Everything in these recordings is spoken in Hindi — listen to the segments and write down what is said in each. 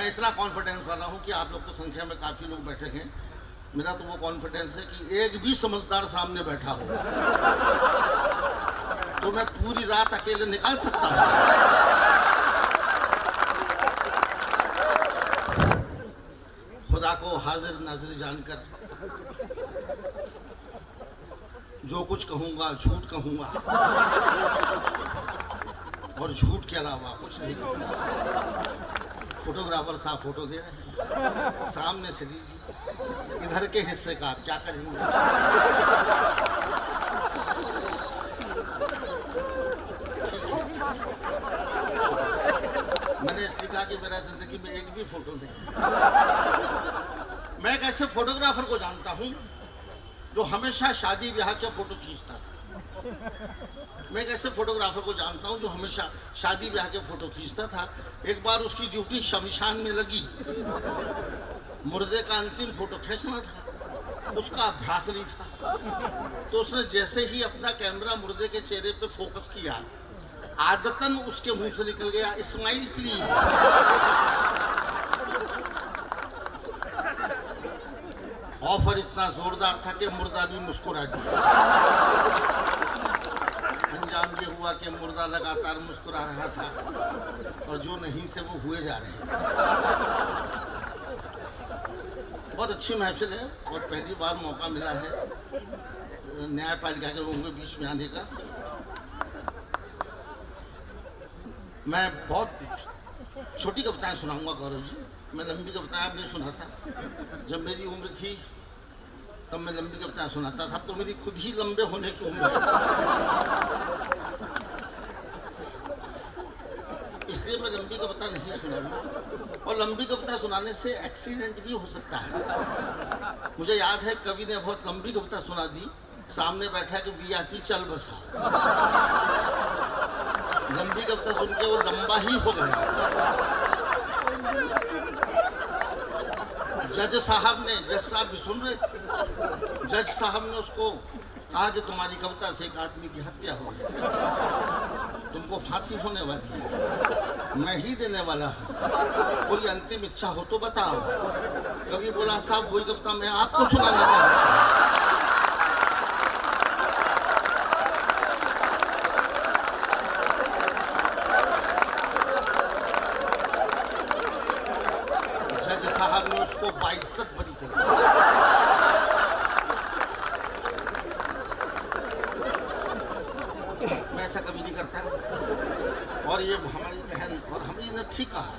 मैं इतना कॉन्फिडेंस वाला हूँ कि आप लोग तो संख्या में काफ़ी लोग बैठे हैं। मेरा तो वो कॉन्फिडेंस है कि एक भी समझदार सामने बैठा हो तो मैं पूरी रात अकेले निकाल सकता हूँ। खुदा को हाजिर नाजिर जानकर जो कुछ कहूँगा झूठ कहूँगा और झूठ के अलावा कुछ नहीं कहूँगा। फोटोग्राफर साहब फोटो दे रहे हैं, सामने से लीजिए, इधर के हिस्से का आप क्या करेंगे। मैंने इसलिए कहा कि मेरा जिंदगी में एक भी फोटो नहीं। मैं एक ऐसे फोटोग्राफर को जानता हूँ जो हमेशा शादी ब्याह के फोटो खींचता था। मैं एक ऐसे फोटोग्राफर को जानता हूँ जो हमेशा शादी ब्याह के फोटो खींचता था। एक बार उसकी ड्यूटी शमशान में लगी, मुर्दे का अंतिम फोटो खींचना था, उसका अभ्यास नहीं था। तो उसने जैसे ही अपना कैमरा मुर्दे के चेहरे पे फोकस किया, आदतन उसके मुंह से निकल गया, स्माइल प्लीज। ऑफर इतना जोरदार था कि मुर्दा भी मुस्कुरा दिया। अंजाम ये हुआ कि मुर्दा लगातार मुस्कुरा रहा था और जो नहीं थे वो हुए जा रहे हैं। बहुत अच्छी महफिल है और पहली बार मौका मिला है न्यायपालिका के लोगों के बीच में आने का। मैं बहुत छोटी कविताएं सुनाऊंगा गौरव जी। मैं लंबी कविताएं अब नहीं सुनाता। जब मेरी उम्र थी तब मैं लंबी कविताएं सुनाता था। अब तो मेरी खुद ही लंबे होने की उम्र है, इसलिए मैं लंबी कविता नहीं सुनाऊंगा। और लंबी कविता सुनाने से एक्सीडेंट भी हो सकता है। मुझे याद है कवि ने बहुत लंबी कविता सुना दी, सामने बैठा कि वीआईपी चल बसा। लंबी कविता सुन के वो लंबा ही हो गया। जज साहब भी सुन रहे, जज साहब ने उसको कहा कि तुम्हारी कविता से एक आदमी की हत्या हो गई, तुमको फांसी होने वाली है, मैं ही देने वाला हूँ, कोई अंतिम इच्छा हो तो बताओ। कवि बोला साहब वही कविता मैं आपको सुनाना चाहता हूँ। साहब ने उसको बाइज्जत बरी कर दिया। मैं ऐसा कभी नहीं करता। और ये हमारी बहन और हमी ने ठीक कहा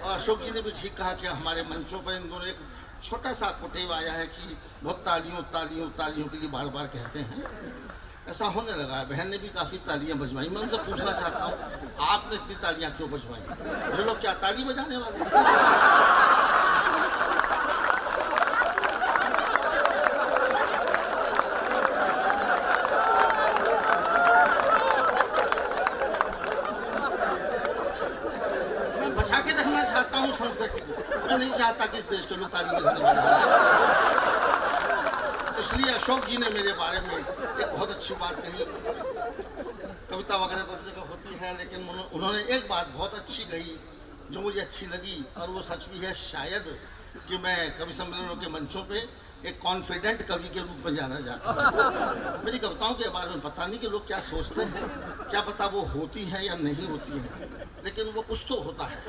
और अशोक जी ने भी ठीक कहा कि हमारे मंचों पर इन दोनों एक छोटा सा कुटेव आया है कि बहुत तालियों तालियों तालियों के लिए बार बार कहते हैं। ऐसा होने लगा है। बहन ने भी काफ़ी तालियां बजवाई। मैं उनसे पूछना चाहता हूँ आपने इतनी तालियां क्यों बजवाई? ये लोग क्या ताली बजाने वाले? बचा के रखना चाहता हूँ संस्कृति को। मैं नहीं चाहता कि इस देश के लोग ताली बजाने वाले हैं। इसलिए अशोक जी ने मेरे बारे में एक बहुत अच्छी बात कही। कविता वगैरह तो जगह होती है, लेकिन उन्होंने एक बात बहुत अच्छी कही जो मुझे अच्छी लगी और वो सच भी है शायद कि मैं कवि सम्मेलनों के मंचों पे एक कॉन्फिडेंट कवि के रूप में जाना चाहता हूँ। मेरी कविताओं के बारे में पता नहीं कि लोग क्या सोचते हैं, क्या पता वो होती हैं या नहीं होती हैं, लेकिन वो कुछ तो होता है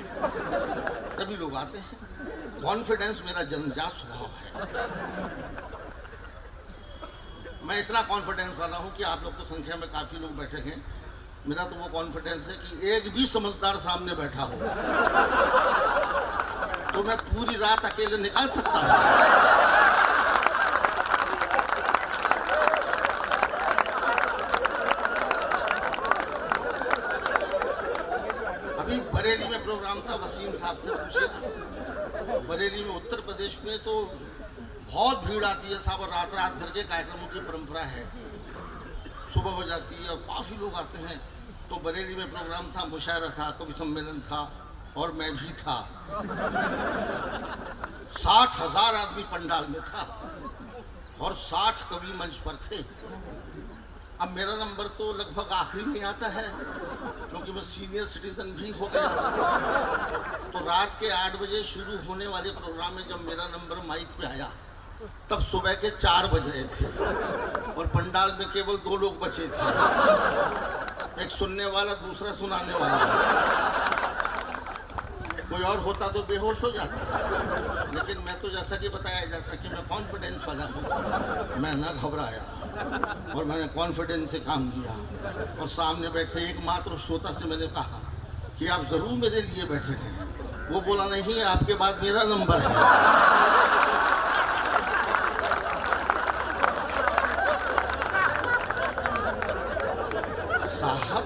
तभी लोग आते हैं। कॉन्फिडेंस मेरा जन्मजात स्वभाव है। मैं इतना कॉन्फिडेंस वाला हूँ कि आप लोग तो संख्या में काफ़ी लोग बैठे हैं। मेरा तो वो कॉन्फिडेंस है कि एक भी समझदार सामने बैठा हो तो मैं पूरी रात अकेले निकाल सकता हूँ। अभी बरेली में प्रोग्राम था, वसीम साहब से पूछे। बरेली में उत्तर प्रदेश में तो बहुत भीड़ आती है साहब, और रात रात भर के कार्यक्रमों की परंपरा है। सुबह हो जाती है और काफ़ी लोग आते हैं। तो बरेली में प्रोग्राम था, मुशायरा था, कवि सम्मेलन था और मैं भी था। 60,000 आदमी पंडाल में था और 60 कवि मंच पर थे। अब मेरा नंबर तो लगभग आखिरी में आता है क्योंकि मैं सीनियर सिटीजन भी हो गया। तो रात के 8 बजे शुरू होने वाले प्रोग्राम में जब मेरा नंबर माइक पे आया तब सुबह के 4 बज रहे थे और पंडाल में केवल 2 लोग बचे थे, एक सुनने वाला, दूसरा सुनाने वाला। कोई और होता तो बेहोश हो जाता, लेकिन मैं तो जैसा कि बताया जाता कि मैं कॉन्फिडेंस वाला हूँ, मैं न घबराया और मैंने कॉन्फिडेंस से काम किया। और सामने बैठे एकमात्र श्रोता से मैंने कहा कि आप ज़रूर मेरे लिए बैठे थे। वो बोला नहीं, आपके बाद मेरा नंबर है। साहब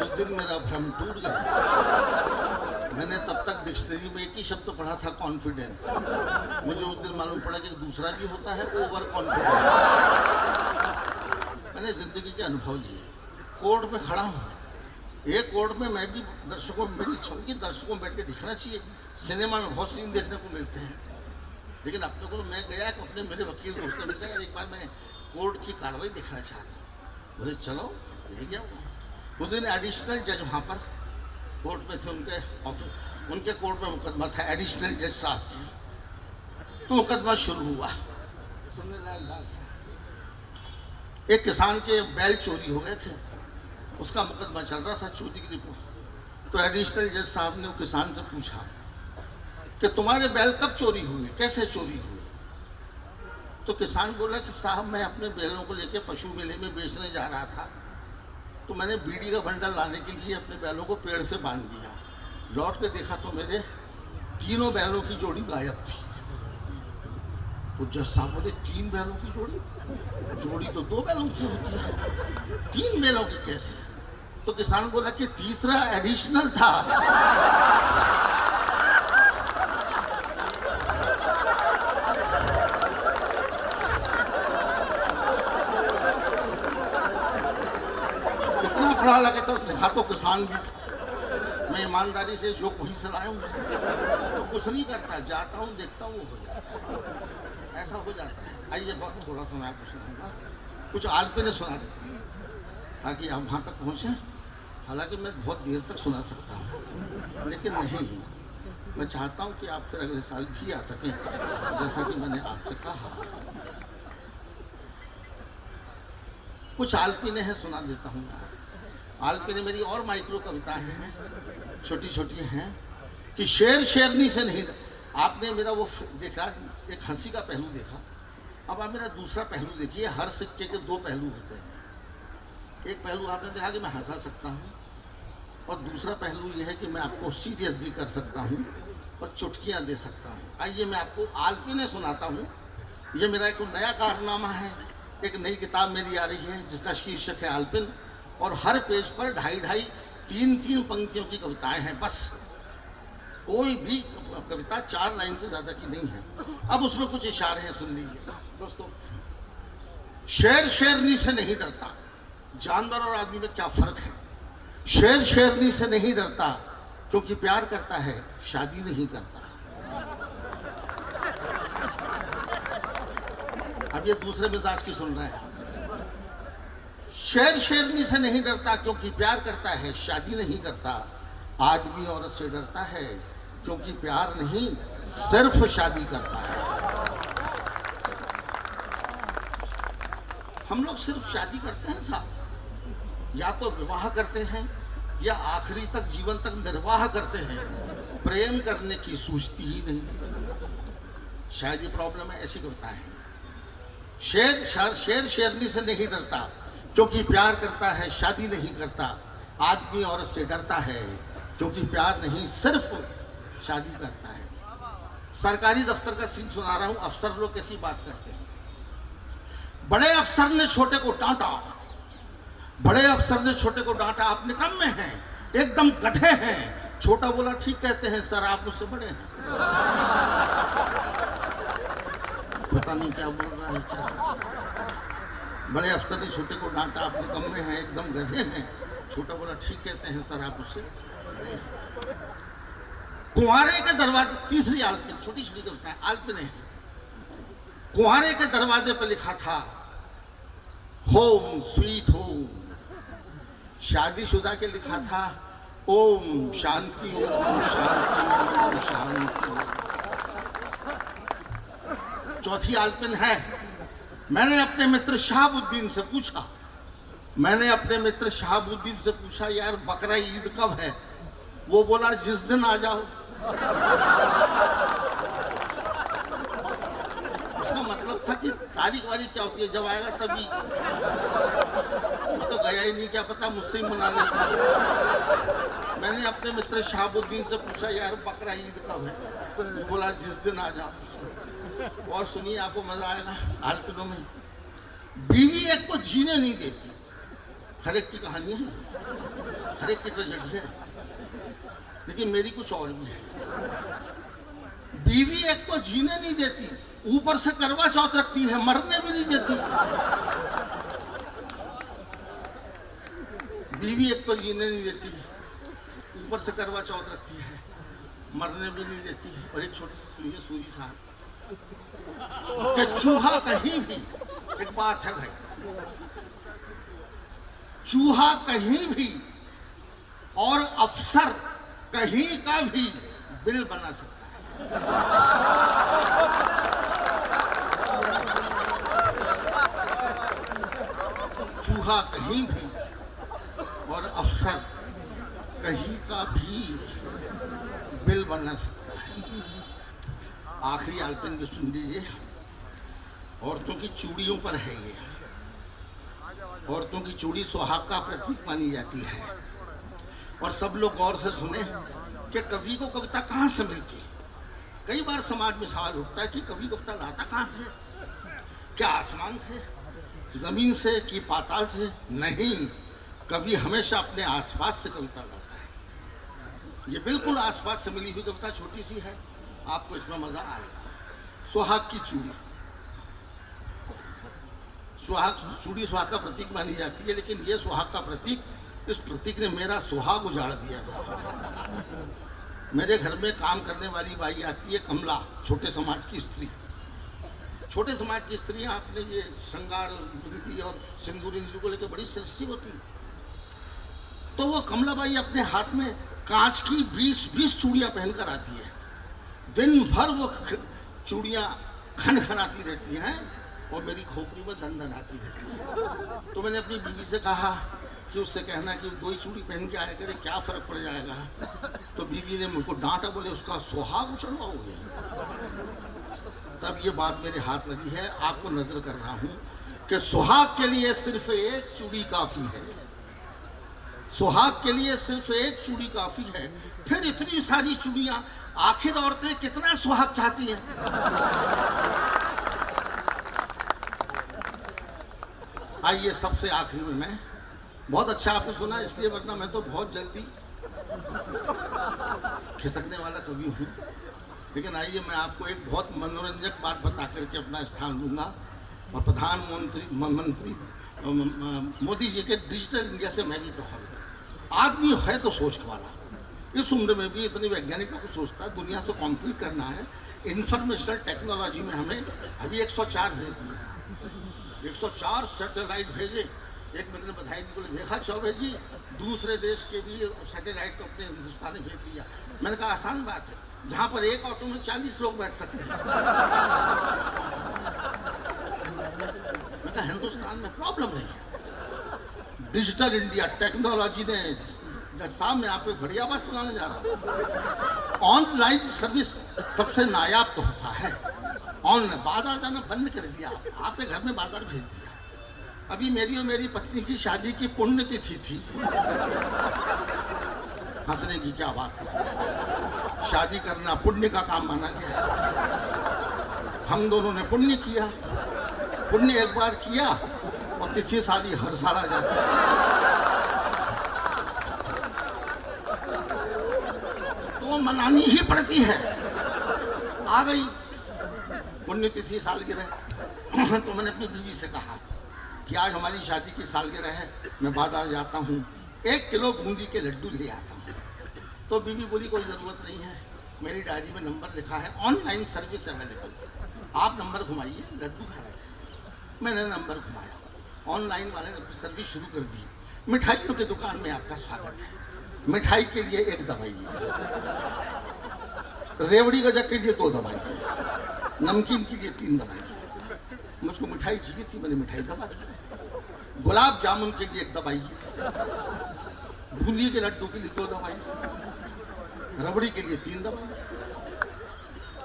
उस दिन मेरा भ्रम टूट गया। मैंने तब तक डिक्शनरी में एक ही शब्द पढ़ा था, कॉन्फिडेंस। मुझे उस दिन मालूम पड़ा कि दूसरा भी होता है, ओवर कॉन्फिडेंस। मैंने जिंदगी के अनुभव लिए। कोर्ट में खड़ा हूँ, एक कोर्ट में मैं भी दर्शकों, मेरी इच्छा की दर्शकों बैठ के दिखना चाहिए। सिनेमा में बहुत सीन देखने को मिलते हैं, लेकिन अपने को मैं गया कि अपने मेरे वकील दोस्त ने मिलकर एक बार मैं कोर्ट की कार्रवाई देखना चाहता हूँ। बोले चलो, ले गया। उस दिन एडिशनल जज वहाँ पर कोर्ट में थे, उनके ऑफिस, उनके कोर्ट में मुकदमा था एडिशनल जज साहब की। तो मुकदमा शुरू हुआ। सुनने लायक बात है, एक किसान के बैल चोरी हो गए थे, उसका मुकदमा चल रहा था, चोरी की रिपोर्ट। तो एडिशनल जज साहब ने वो किसान से पूछा कि तुम्हारे बैल कब चोरी हुए, कैसे चोरी हुए? तो किसान बोला कि साहब मैं अपने बैलों को लेकर पशु मेले में बेचने जा रहा था, तो मैंने बीड़ी का बंडल लाने के लिए अपने बैलों को पेड़ से बांध दिया। लौट के देखा तो मेरे तीनों बैलों की जोड़ी गायब थी। तो जज साहब बोले 3 बैलों की जोड़ी? जोड़ी तो 2 बैलों की होती है, 3 बैलों की कैसे? तो किसान बोला कि तीसरा एडिशनल था। पढ़ा लगे तो लिखा तो किसान भी था। मैं ईमानदारी से जो वहीं से लाया हूँ, तो कुछ नहीं करता, जाता हूँ, देखता हूँ, हो जाता है, ऐसा हो जाता है। आइए बहुत थोड़ा सा मैं आपको सुनाऊंगा, कुछ आलपे ने सुना दें ताकि आप वहाँ तक पहुँचें। हालांकि मैं बहुत देर तक सुना सकता हूँ, लेकिन नहीं, मैं चाहता हूँ कि आप फिर अगले साल भी आ सकें, जैसा कि मैंने आपसे कहा। कुछ आलपीने हैं, सुना देता हूँ। आलपीने मेरी और माइक्रो कविताएं हैं, छोटी छोटी हैं कि शेर शेरनी से नहीं। आपने मेरा वो देखा, एक हंसी का पहलू देखा, अब आप मेरा दूसरा पहलू देखिए। हर सिक्के के 2 पहलू होते हैं। एक पहलू आपने देखा कि मैं हंसा सकता हूँ, और दूसरा पहलू ये है कि मैं आपको सीरियस भी कर सकता हूँ और चुटकियाँ दे सकता हूँ। आइए मैं आपको आलपीने सुनाता हूँ। ये मेरा एक नया कारनामा है, एक नई किताब मेरी आ रही है जिसका शीर्षक है आलपिन, और हर पेज पर 2.5-2.5, 3-3 पंक्तियों की कविताएं हैं बस। कोई भी कविता 4 लाइन से ज्यादा की नहीं है। अब उसमें कुछ इशारे हैं, सुन लीजिए दोस्तों। शेर शेरनी से नहीं डरता, जानवर और आदमी में क्या फर्क है? शेर शेरनी से नहीं डरता क्योंकि प्यार करता है, शादी नहीं करता। अब ये दूसरे मिजाज की सुन रहे हैं। शेर शेरनी से नहीं डरता क्योंकि प्यार करता है, शादी नहीं करता। आदमी औरत से डरता है क्योंकि प्यार नहीं, सिर्फ शादी करता है। हम लोग सिर्फ शादी करते हैं साहब, या तो विवाह करते हैं या आखिरी तक, जीवन तक निर्वाह करते हैं। प्रेम करने की सूझती ही नहीं। शायद ये प्रॉब्लम है। ऐसी कविता है। शेर शेरनी से नहीं डरता क्योंकि प्यार करता है, शादी नहीं करता। आदमी औरत से डरता है क्योंकि प्यार नहीं, सिर्फ शादी करता है। सरकारी दफ्तर का सीन सुना रहा हूं। अफसर लोग कैसी बात करते हैं। बड़े अफसर ने छोटे को डांटा, बड़े अफसर ने छोटे को डांटा, आप निकम्मे हैं, एकदम गधे हैं। छोटा बोला ठीक कहते हैं सर, आप मुझसे बड़े हैं। पता नहीं क्या बोल रहा है, क्या। बड़े अफसर ने छोटे को डांटा, आप निकम्मे हैं, एकदम गधे हैं। छोटा बोला ठीक कहते हैं सर, आप मुझसे बड़े हैं। कुंवारे के दरवाजे, तीसरी आलपिन, छोटी छोटी कविता है, आलपिन है। कुंवारे के दरवाजे पर लिखा था होम स्वीट होम। शादीशुदा के लिखा था ओम शांति ओम शांति ओम शांति। चौथी आलपिन है, मैंने अपने मित्र शहाबुद्दीन से पूछा, यार बकरा ईद कब है? वो बोला जिस दिन आ जाओ। उसका मतलब था कि तारीख वारीख क्या होती है, जब आएगा तभी। मैं तो गया ही नहीं, क्या पता मुझसे ही मना लेगा। मैंने अपने मित्र शहाबुद्दीन से पूछा, यार बकरा ईद कब है? वो बोला जिस दिन आ जाओ। और सुनिए, आपको मजा आएगा। आलपिनों में बीवी एक को जीने नहीं देती, हर एक की कहानी है, हर एक की ट्रेजेडी है, लेकिन मेरी कुछ और भी है। बीवी एक को जीने नहीं देती, ऊपर से करवा चौथ रखती है, मरने भी नहीं देती। बीवी एक को जीने नहीं देती, ऊपर से करवा चौथ रखती है, मरने भी नहीं देती। और एक छोटी सी सुनिए सूरी साहब कि चूहा कहीं भी, एक बात है भाई, चूहा कहीं भी और अफसर कहीं का भी बिल बना सकता है। चूहा कहीं भी और अफसर कहीं का भी बिल बना सकता है। आखिरी आलपिन भी सुन लीजिए। औरतों की चूड़ियों पर है ये। औरतों की चूड़ी सुहाग का प्रतीक मानी जाती है। और सब लोग गौर से सुने कि कवि को कविता कहाँ से मिलती है। कई बार समाज में सवाल उठता है कि कवि कविता लाता कहाँ से? क्या आसमान से, जमीन से कि पाताल से? नहीं, कवि हमेशा अपने आसपास से कविता लाता है। ये बिल्कुल आसपास से मिली हुई कविता, छोटी सी है, आपको इसमें मजा आएगा। सुहाग की चूड़ी, चूड़ी सुहाग का प्रतीक मानी जाती है, लेकिन ये सुहाग का प्रतीक, इस प्रतीक ने मेरा सुहाग उजाड़ दिया था। मेरे घर में काम करने वाली बाई आती है कमला, छोटे समाज की स्त्री। छोटे समाज की स्त्रियां अपने ये श्रृंगार बिंदी और सिंदूर इंदूर को लेकर बड़ी सेंसिटिव होती है। तो वो कमला बाई अपने हाथ में कांच की 20 चूड़ियां पहनकर आती है। दिन भर वो चूड़ियां खनखनाती रहती हैं और मेरी खोपड़ी में दंदन आती है। तो मैंने अपनी बीवी से कहा कि उससे कहना कि 2 ही चूड़ी पहन के आया करे, क्या फर्क पड़ जाएगा। तो बीवी ने मुझको डांटा, बोले उसका सुहाग उछलवाओगे। तब ये बात मेरे हाथ लगी है। आपको नजर कर रहा हूं कि सुहाग के लिए सिर्फ एक चूड़ी काफी है। सुहाग के लिए सिर्फ एक चूड़ी काफी है, फिर इतनी सारी चूड़ियां। आखिर औरतें कितना सुहाग चाहती हैं? आइए सबसे आखिरी में मैं, बहुत अच्छा आपने सुना इसलिए, वरना मैं तो बहुत जल्दी खिसकने वाला कवि हूँ। लेकिन आइए मैं आपको एक बहुत मनोरंजक बात बता करके अपना स्थान दूंगा। और प्रधानमंत्री मोदी जी के डिजिटल इंडिया से मैं भी प्रभावित हूँ। आदमी है तो सोच वाला, इस उम्र में भी इतनी वैज्ञानिकता को सोचता है। दुनिया से कॉम्पीट करना है इंफॉर्मेशन टेक्नोलॉजी में। हमें अभी 104 भेज दिए, 104 सैटेलाइट भेजे। एक मित्र ने बधाई दी, बोले देखा चौबे जी, दूसरे देश के भी सैटेलाइट को अपने हिंदुस्तान ने भेज दिया। मैंने कहा आसान बात है, जहाँ पर एक ऑटो में 40 लोग बैठ सकते हैं। मैंने कहा हिंदुस्तान में प्रॉब्लम नहीं है। डिजिटल इंडिया टेक्नोलॉजी ने, साहब मैं आपको बढ़िया बात सुनाने जा रहा हूँ। ऑनलाइन सर्विस सबसे नायाब तोहफा है। ऑनलाइन बाजार जाना बंद कर दिया, आपके घर में बाजार भेज दिया। अभी मेरी और मेरी पत्नी की शादी की पुण्यतिथि थी। हंसने की क्या बात है, शादी करना पुण्य का काम माना गया। हम दोनों ने पुण्य किया। पुण्य एक बार किया और तिथि साली हर साल आ जाती है, तो मनानी ही पड़ती है। आ गई पुण्यतिथि सालगिरह। तो मैंने अपनी बीवी से कहा कि आज हमारी शादी की सालगिरह है, मैं बाजार जाता हूँ, 1 किलो बूंदी के लड्डू ले आता हूँ। तो बीवी बोली कोई ज़रूरत नहीं है, मेरी डायरी में नंबर लिखा है, ऑनलाइन सर्विस अवेलेबल, आप नंबर घुमाइए, लड्डू खा रहे हैं। मैंने नंबर घुमाया, ऑनलाइन वाले ने सर्विस शुरू कर दी। मिठाइयों की दुकान में आपका स्वागत है। मिठाई के लिए एक दवाई है, रेवड़ी गजक के लिए 2 दवाई है, नमकीन के लिए 3 दवाई है। मुझको मिठाई चाहिए थी, मैंने मिठाई दबा दी। गुलाब जामुन के लिए 1 दवाई है, बूंदी के लड्डू के लिए 2 दवाई, रबड़ी के लिए 3 दवाई।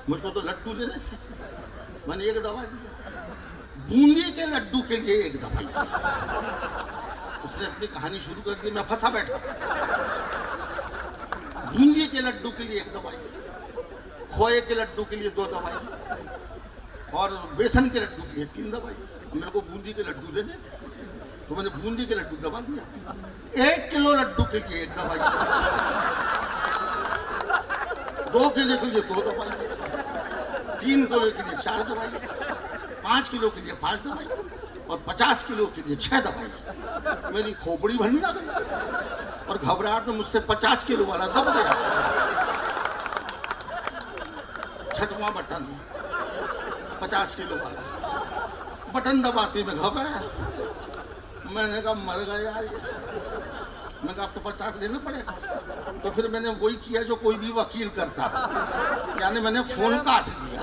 मुझको तो लड्डू लेने थे, मैंने 1 दवा दिया। बूंदी के लड्डू के लिए 1 दवाई। उसने अपनी कहानी शुरू कर दी, मैं फंसा बैठा। बूंदी के लड्डू के लिए 1 दवाई, खोए के लड्डू के लिए 2 दवाई और बेसन के लड्डू के लिए 3 दवाई। मेरे को बूंदी के लड्डू लेने थे तो मैंने बूंदी के लड्डू दबा दिया। 1 किलो लड्डू के लिए 1 दवाई, 2 किलो के लिए 2 दवाई, 3 किलो के लिए 4 दवाई, 5 किलो के लिए 5 दवाई और 50 किलो के लिए 6 दवाई। मेरी खोपड़ी भरने लगी और घबराहट में मुझसे 50 किलो वाला दब गया। 6वां बटन, 50 किलो वाला बटन दबाते में घबराया। मैंने कहा मर गया यार। मैं कहा अब तो 50 लेना पड़ेगा। तो फिर मैंने वही किया जो कोई भी वकील करता, यानी मैंने फोन काट दिया।